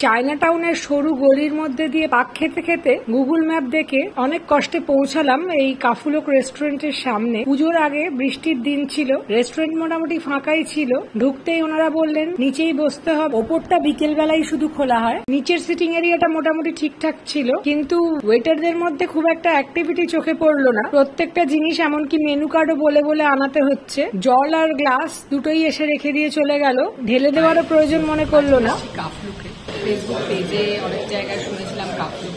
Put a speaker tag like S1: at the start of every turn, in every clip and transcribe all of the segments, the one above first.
S1: China টাউনের সরু গলির মধ্যে দিয়ে পাক খেতে খেতে গুগল ম্যাপ দেখে অনেক কষ্টে পৌঁছালাম এই কাফুলক রেস্টুরেন্টের সামনে। পুজোর আগে বৃষ্টির দিন ছিল, রেস্টুরেন্ট মোটামুটি ফাঁকাই ছিল। ঢুকতেই ওনারা বললেন নিচেই বসতে হবে, ওপরটা বিকেল বেলাই শুধু খোলা হয়। নিচের সিটিং এরিয়াটা মোটামুটি ঠিকঠাক ছিল, কিন্তু ওয়েটারদের মধ্যে খুব একটা অ্যাক্টিভিটি চোখে পড়লো না। প্রত্যেকটা জিনিস এমনকি মেনু কার্ডও বলে বলে আনাতে হচ্ছে। জল আর গ্লাস দুটোই এসে রেখে দিয়ে চলে গেল, ঢেলে দেওয়ারও প্রয়োজন মনে করলো না।
S2: কাফলুকে ফেসবুক পেজে অনেক জায়গায় শুনেছিলাম কাফলুক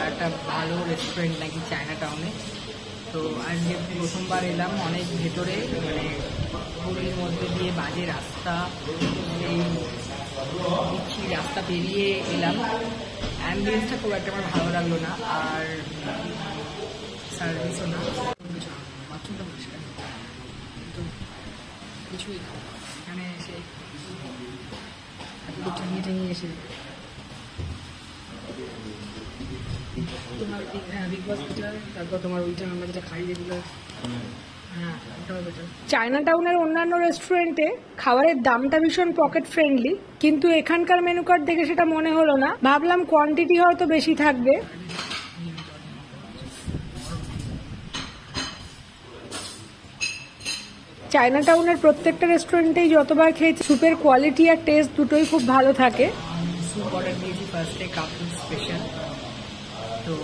S2: একটা ভালো রেস্টুরেন্ট নাকি চায়না টাউনে। তো আজকে প্রথমবার এলাম, অনেক ভেতরে মানে গলির মধ্যে দিয়ে বাজে রাস্তা, এই বিচ্ছিরি রাস্তা পেরিয়ে এলাম। অ্যাম্বিয়েন্সটা খুব একটা আমার ভালো লাগলো না, আর সার্ভিসও না। বাথরুমটা পরিষ্কার কিন্তু কিছুই এখানে এসে টাঙিয়ে টাঙিয়ে এসে তোমার বিগ বস যেটা, তারপর তোমার ওইটা আমরা যেটা খাই রেগুলার, হ্যাঁ ওটাও বেটার।
S1: চায়না টাউনের অন্যান্য রেস্টুরেন্টে খাবারের দামটা ভীষণ পকেট ফ্রেন্ডলি, কিন্তু এখানকার মেনু কার্ড দেখে সেটা মনে হলো না। ভাবলাম কোয়ান্টিটি হয়তো বেশি থাকবে। চায়না টাউনের প্রত্যেকটা রেস্টুরেন্টেই যতবার খেয়েছি সুপের কোয়ালিটি আর টেস্ট দুটোই খুব ভালো থাকে।
S2: স্যুপ অর্ডার দিয়েছি ফার্স্টে, কাফলুক স্পেশাল। তো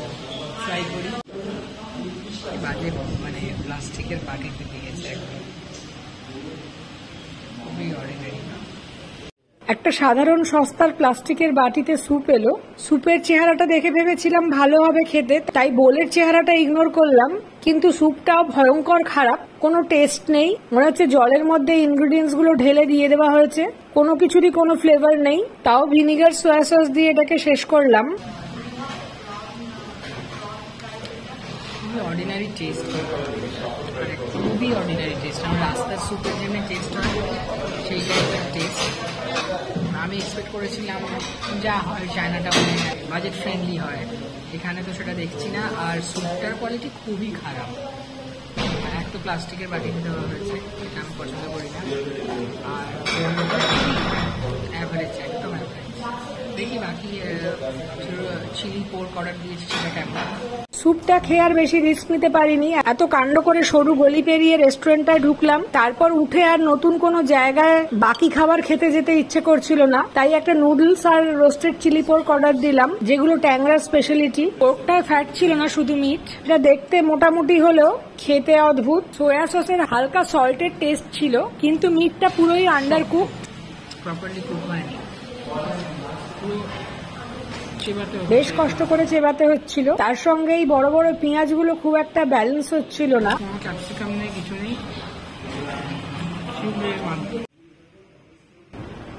S2: ট্রাই করি। বাজে মানে প্লাস্টিকের বাটিতে দিয়েছে, একদম খুবই অর্ডিনারি।
S1: একটা সাধারণ সস্তার প্লাস্টিকের বাটিতে স্যুপ এলো। স্যুপের চেহারাটা দেখে ভেবেছিলাম ভালো হবে খেতে, তাই বোলের চেহারাটা ইগনোর করলাম, কিন্তু স্যুপটাও ভয়ঙ্কর খারাপ। কোনো টেস্ট নেই, মনে হচ্ছে জলের মধ্যে ইনগ্রিডিয়েন্টস গুলো ঢেলে দিয়ে দেওয়া হয়েছে, কোনো কিছুরই কোনো ফ্লেভার নেই। তাও ভিনিগার সয়া সস দিয়ে এটাকে শেষ করলাম।
S2: অর্ডিনারি টেস্ট, খুবই অর্ডিনারি টেস্ট। আমার রাস্তার স্যুপের জন্য টেস্ট হয় সেই টাইপের টেস্ট। আমি এক্সপেক্ট করেছিলাম যা হয় চায়না টাউনে বাজেট ফ্রেন্ডলি হয়, এখানে তো সেটা দেখছি না। আর স্যুপটার কোয়ালিটি খুবই খারাপ, এক তো প্লাস্টিকের বাটিতে দেওয়া হয়েছে, এটা আমি পছন্দ করি না। আর অ্যাভারেজ, একদম অ্যাভারেজ। দেখি বাকি চিলি পোর্ক অর্ডার দিয়েছি, সেটা কেমন।
S1: স্যুপটা খেয়ে আর বেশি রিস্ক নিতে পারিনি। এত কাণ্ড করে সরু গলি পেরিয়ে রেস্টুরেন্টটায় ঢুকলাম, তারপর উঠে আর নতুন কোনো জায়গায় বাকি খাবার খেতে যেতে ইচ্ছে করছিল না। তাই একটা নুডলস আর রোস্টেড চিলি পোর্ক অর্ডার দিলাম, যেগুলো ট্যাংরার স্পেশালিটি। পোর্কটায় ফ্যাট ছিল না, শুধু মিট। এটা দেখতে মোটামুটি হলেও খেতে অদ্ভুত। সোয়া সসের হালকা সল্টের টেস্ট ছিল, কিন্তু মিটটা পুরোই আন্ডার কুক,
S2: প্রপারলি কুক হয়নি।
S1: বেশ কষ্ট করে চেবাতে হচ্ছিল। তার সঙ্গে এই বড় বড় পেঁয়াজগুলো খুব একটা ব্যালেন্স হচ্ছিল না।
S2: ক্যাপসিকাম নেই, কিছু নেই।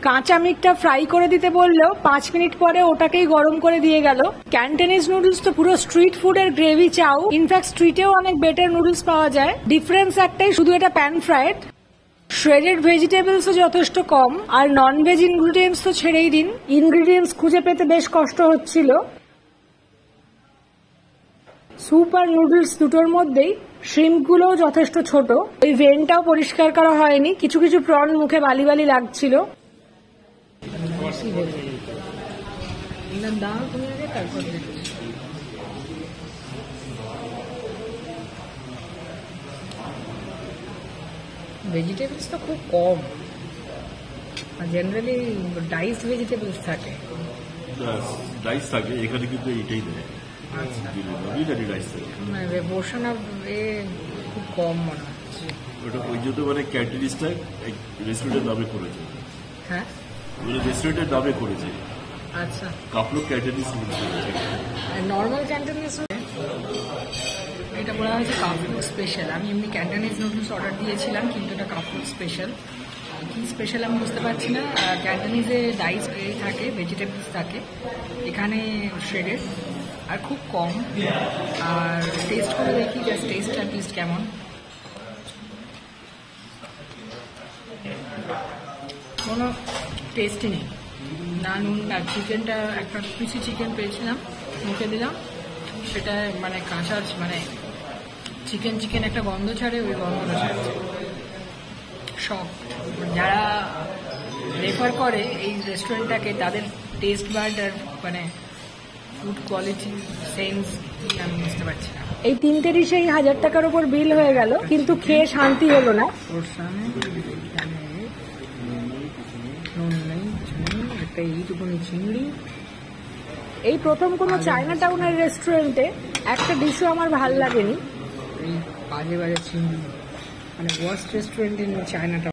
S1: কাঁচা মিটটা ফ্রাই করে দিতে বললেও 5 মিনিট পরে ওটাকেই গরম করে দিয়ে গেল। ক্যান্টনিজ নুডলস তো পুরো স্ট্রিট ফুডের গ্রেভি চাউ। ইনফ্যাক্ট স্ট্রিটেও অনেক বেটার নুডলস পাওয়া যায়, ডিফারেন্স একটাই, শুধু এটা প্যান ফ্রাইড। শ্রেডেড ভেজিটেবলসও যথেষ্ট কম, আর নন ভেজ ইনগ্রিডিয়েন্টস তো ছেড়েই দিন। ইনগ্রিডিয়েন্টস খুঁজে পেতে বেশ কষ্ট হচ্ছিল। স্যুপ আর নুডলস দুটোর মধ্যেই শ্রিম্পগুলোও যথেষ্ট ছোট, ওই ভেনটাও পরিষ্কার করা হয়নি। কিছু কিছু প্রন মুখে বালি বালি লাগছিল।
S2: ভেজিটেবলস তো খুব কম, জেনারেলি ডাইস ভেজিটেবলস থাকে।
S3: ডাইস থাকে এখানে, কিন্তু এইটাই দেয়।
S2: পোর্শন অফ খুব কম মনে হচ্ছে।
S3: ওটা ওই জন্য মানে ক্যান্টিনিস্টটা রেস্টুরেন্টের নামে করেছে।
S2: হ্যাঁ,
S3: রেস্টুরেন্টের নামে করেছে।
S2: আচ্ছা,
S3: কাফলুক ক্যান্টিনিস।
S2: নর্মাল ক্যান্টনিজ এটা বলা হয়েছে কাফলুক স্পেশাল। আমি এমনি ক্যান্টনিজ নুডলস অর্ডার দিয়েছিলাম, কিন্তু এটা কাফলুক স্পেশাল। কি স্পেশাল আমি বুঝতে পারছি না। ক্যান্টনিজে ডাইস থাকে, ভেজিটেবলস থাকে, এখানে শ্রেডেড আর খুব কম। আর টেস্ট করে দেখি, জাস্ট টেস্ট অ্যাট লিস্ট কেমন। কোনো টেস্টই নেই, না নুন না। চিকেনটা একটা পিসি চিকেন পেয়েছিলাম, মুখে দিলাম, সেটা মানে কাঁচা, মানে চিকেন চিকেন একটা গন্ধ ছাড়ে, ওই গন্ধটা ছাড়ছে। শক। যারা রেফার করে এই রেস্টুরেন্টটাকে, তাদের টেস্ট বার্ড আর মানে ফুড কোয়ালিটি সেন্স আমি বুঝতে পারছি না।
S1: এই 3টে ডিশেই 1000 টাকার উপর বিল হয়ে গেল, কিন্তু খেয়ে শান্তি হলো না।
S2: ওর সামনে এখানে নুন নেই, একটা এইটুকুনি চিংড়ি।
S1: এই প্রথম কোনো চায়না টাউনের রেস্টুরেন্টে একটা ডিশও আমার ভাল লাগেনি।
S2: এই বাজে বাজে চিংড়ি, মানে ওয়ার্স্ট রেস্টুরেন্ট ইন চায়নাটা।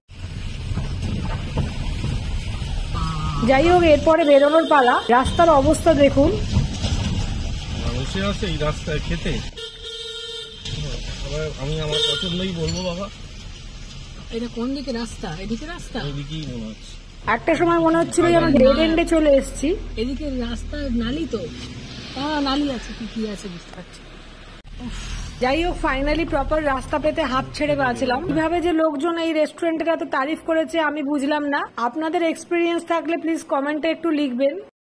S1: যাই হোক, এরপরে বেরোনোর পালা। রাস্তার অবস্থা দেখুন।
S4: মানুষের আছে এই রাস্তায় খেতে, আমি আমার পছন্দই বলবো বাবা।
S2: এটা কোন দিকে রাস্তা? এদিকে রাস্তা?
S4: এইদিকেই মনে হচ্ছে।
S1: একটা সময় মনে হচ্ছিল যেন ডেড এন্ডে চলে এসেছি।
S2: এদিকে রাস্তা নালি তো, নালি আছে, কি আছে বুঝতে পারছি।
S1: যাই হোক, ফাইনালি প্রপার রাস্তা পেতে হাঁপ ছেড়ে বাঁচলাম। কিভাবে যে লোকজন এই রেস্টুরেন্টের এত তারিফ করেছে আমি বুঝলাম না। আপনাদের এক্সপিরিয়েন্স থাকলে প্লিজ কমেন্টে একটু লিখবেন।